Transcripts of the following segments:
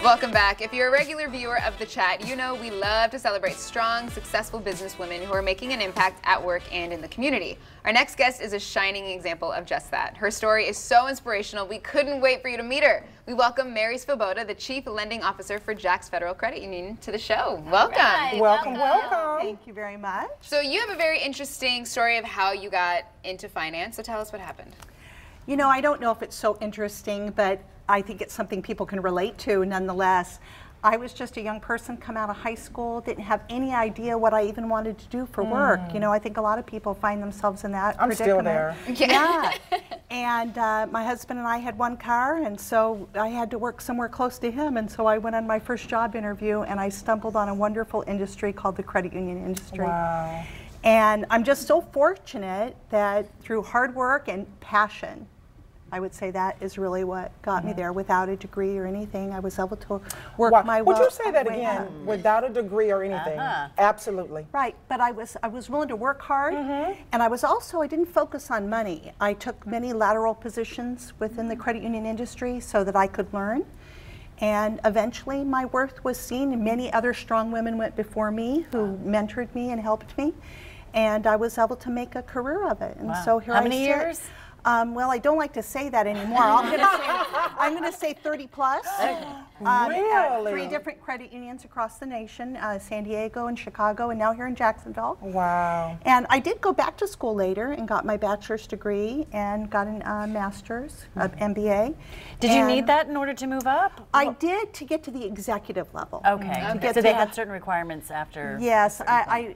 Welcome back. If you're a regular viewer of The Chat, you know we love to celebrate strong, successful businesswomen who are making an impact at work and in the community. Our next guest is a shining example of just that. Her story is so inspirational, we couldn't wait for you to meet her. We welcome Mary Svoboda, the Chief Lending Officer for Jack's Federal Credit Union, to the show. Welcome. Right, welcome. Thank you very much. So you have a very interesting story of how you got into finance, so tell us what happened. You know, I don't know if it's so interesting, but I think it's something people can relate to nonetheless. I was just a young person, come out of high school, didn't have any idea what I even wanted to do for work. You know, I think a lot of people find themselves in that predicament. I'm still there. Yeah. And my husband and I had one car, and so I had to work somewhere close to him, and so I went on my first job interview, and I stumbled on a wonderful industry called the credit union industry. Wow. And I'm just so fortunate that through hard work and passion, I would say that is really what got me there. Without a degree or anything, I was able to work my way. Would you say that again? Without a degree or anything? Absolutely. Right, but I was willing to work hard, and I didn't focus on money. I took many lateral positions within the credit union industry so that I could learn. And eventually my worth was seen, and many other strong women went before me who mentored me and helped me. And I was able to make a career of it. And so here I sit. How many years? Well, I don't like to say that anymore. I'm going to say 30 plus. Really? At 3 different credit unions across the nation, San Diego and Chicago, and now here in Jacksonville. Wow. And I did go back to school later and got my bachelor's degree and got a master's, MBA. Did you need that in order to move up? I did, to get to the executive level. Okay. So they had certain requirements after. Yes, I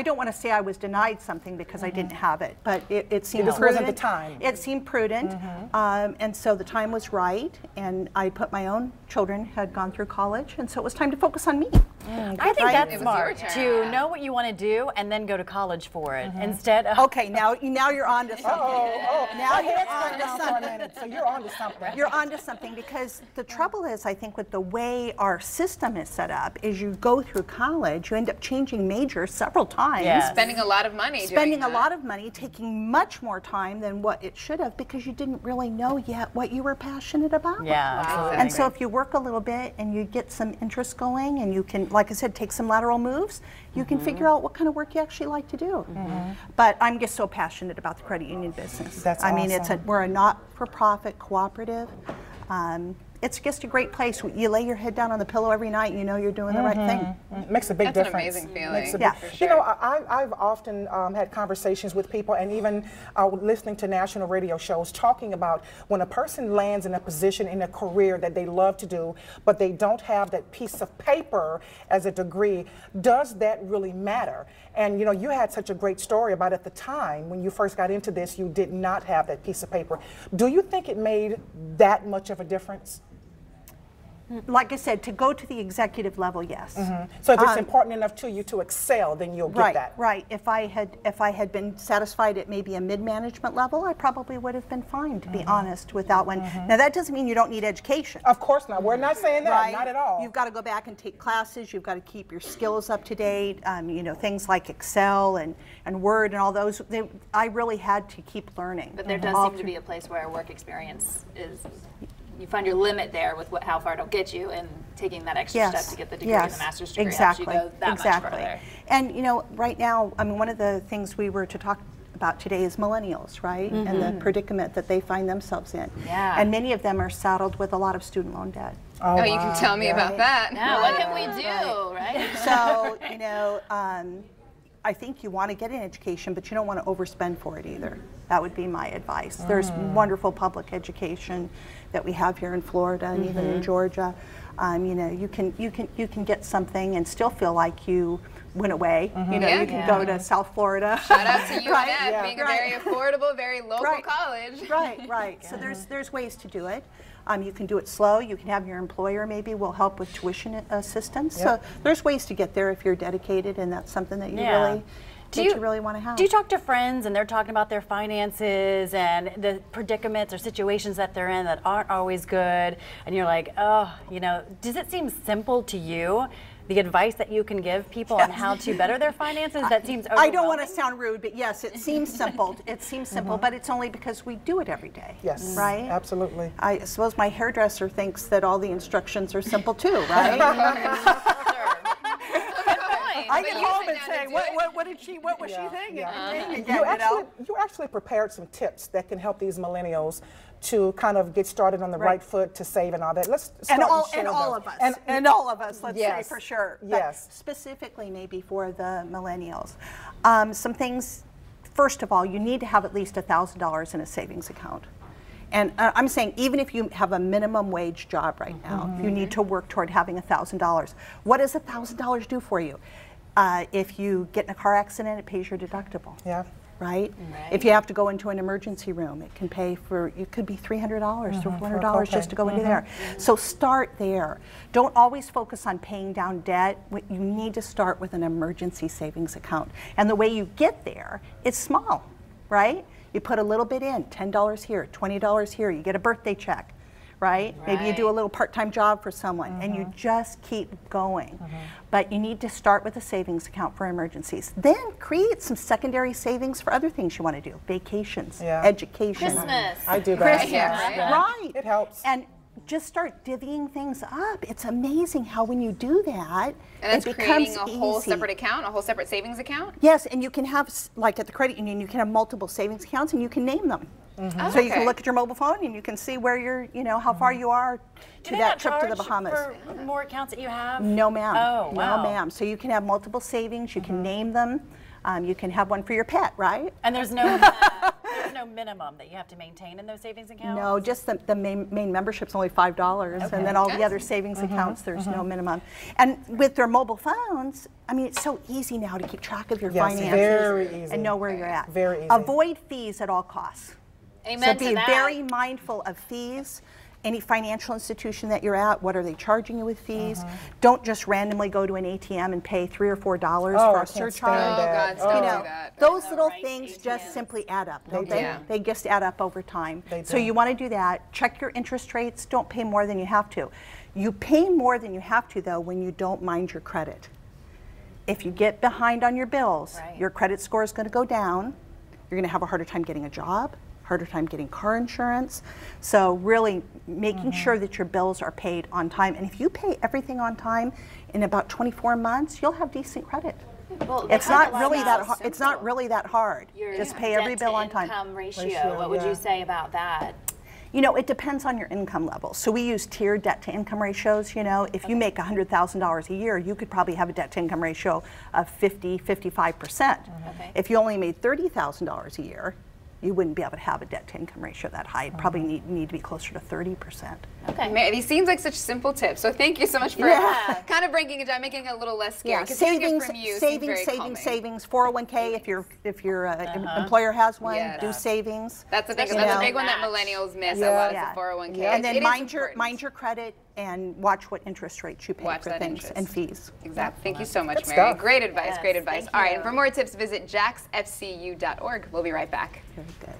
don't want to say I was denied something because I didn't have it, but it seemed This prudent. wasn't the time. It seemed prudent, and so the time was right, and I put my own children had gone through college, and so it was time to focus on me. I think that's smart, to know what you want to do and then go to college for it instead of... Okay, now you're on to something. Now you're on to something. So you're on to something. You're on to something, because the trouble is, I think, with the way our system is set up, is you go through college, you end up changing majors several times. Yes. Spending a lot of money Spending a lot of money, taking much more time than what it should have, because you didn't really know yet what you were passionate about. Yeah, absolutely. And so if you work a little bit and you get some interest going, and you can, like I said, take some lateral moves, you can figure out what kind of work you actually like to do. But I'm just so passionate about the credit union business. That's I mean, awesome. we're a not-for-profit cooperative. It's just a great place. You lay your head down on the pillow every night, and you know you're doing the right thing. Makes a big difference. That's an amazing feeling. Yeah. You know, I've often had conversations with people, and even listening to national radio shows, talking about when a person lands in a position in a career that they love to do, but they don't have that piece of paper as a degree, does that really matter? And you know, you had such a great story about at the time when you first got into this, you did not have that piece of paper. Do you think it made that much of a difference? Like I said, to go to the executive level, yes. So if it's important enough to you to excel, then you'll get that. Right. If I had been satisfied at maybe a mid-management level, I probably would have been fine, to be honest, without one. Now that doesn't mean you don't need education. Of course not. We're not saying that. Right? Not at all. You've got to go back and take classes. You've got to keep your skills up to date. You know, things like Excel and Word and all those. I really had to keep learning. But there does seem to be a place where work experience is, you find your limit there with how far it'll get you, and taking that extra step to get the degree and the master's degree helps you go that much further. And you know, right now, I mean, one of the things we were to talk about today is millennials, right? And the predicament that they find themselves in. Yeah. And many of them are saddled with a lot of student loan debt. Oh, you can tell me about that. Now, what can we do, right? So, you know, I think you want to get an education, but you don't want to overspend for it either. That would be my advice. There's wonderful public education that we have here in Florida and even in Georgia. You know, you can get something and still feel like you went away. You know, you can go to South Florida. Shout out to UNF, being a very affordable, very local college. Right. So there's ways to do it. You can do it slow. You can have your employer maybe will help with tuition assistance. So there's ways to get there if you're dedicated, and that's something that you really want to have. Do you talk to friends and they're talking about their finances and the predicaments or situations that they're in that aren't always good, and you're like, oh, you know, does it seem simple to you the advice that you can give people on how to better their finances, that seems overwhelming. I don't want to sound rude, but yes, it seems simple. It seems simple, but it's only because we do it every day. Yes, right? Absolutely. I suppose my hairdresser thinks that all the instructions are simple too, right? I get home and say, what was she thinking? Yeah. You actually prepared some tips that can help these millennials to kind of get started on the right foot to save and all that. Let's start and all of us, let's say for sure. Yes. But specifically maybe for the millennials. Some things, first of all, you need to have at least $1,000 in a savings account. And I'm saying even if you have a minimum wage job right now, you need to work toward having $1,000. What does $1,000 do for you? If you get in a car accident, it pays your deductible. Yeah. Right? If you have to go into an emergency room, it can pay for, it could be $300 or $400 just to go into there. So start there. Don't always focus on paying down debt. You need to start with an emergency savings account. And the way you get there is small, right? You put a little bit in, $10 here, $20 here, you get a birthday check. Right? Maybe you do a little part-time job for someone and you just keep going. But you need to start with a savings account for emergencies. Then create some secondary savings for other things you want to do. Vacations, education. Christmas. I do that. Christmas, right. It helps. And just start divvying things up. It's amazing how when you do that, and that's it becomes creating a whole separate account, a whole separate savings account? Yes, and you can have, like at the credit union, you can have multiple savings accounts and you can name them. So you can look at your mobile phone and you can see where you're, how far you are to that trip to the Bahamas. For more accounts that you have? No, ma'am. Oh, wow. No, ma'am. So you can have multiple savings. You can name them. You can have one for your pet, right? And there's no minimum that you have to maintain in those savings accounts? No, just the main membership's only $5, and then all the other savings accounts, there's no minimum. And with their mobile phones, I mean, it's so easy now to keep track of your finances very easy. and know where you're at. Very easy. Avoid fees at all costs. Amen so be very mindful of fees. Any financial institution that you're at, what are they charging you with fees? Don't just randomly go to an ATM and pay $3 or $4 for a surcharge. Oh, God, don't do that. Those little things just simply add up, don't they? They just add up over time. So you want to do that. Check your interest rates. Don't pay more than you have to. You pay more than you have to, though, when you don't mind your credit. If you get behind on your bills, your credit score is going to go down. You're going to have a harder time getting a job, harder time getting car insurance. So really making sure that your bills are paid on time. And if you pay everything on time in about 24 months, you'll have decent credit. Well, it's not really that hard. It's not really that hard. Just pay every bill on time. Income ratio. What would you say about that? You know, it depends on your income level. So we use tiered debt to income ratios. You know, if you make $100,000 a year, you could probably have a debt to income ratio of 50, 55%. If you only made $30,000 a year, you wouldn't be able to have a debt-to-income ratio that high. You'd probably need to be closer to 30%. Okay. Man, these seems like such simple tips. So thank you so much for kind of breaking it down, making it a little less scary. Savings, from you savings, 401k. If your employer has one, do savings. That's the thing. That's a big one that millennials miss. A lot of the 401k. And then mind your credit and watch what interest rates you pay for things and fees. Exactly. Thank you so much, Mary. Great advice. Great advice. All right. And for more tips, visit jaxfcu.org. We'll be right back. Very good.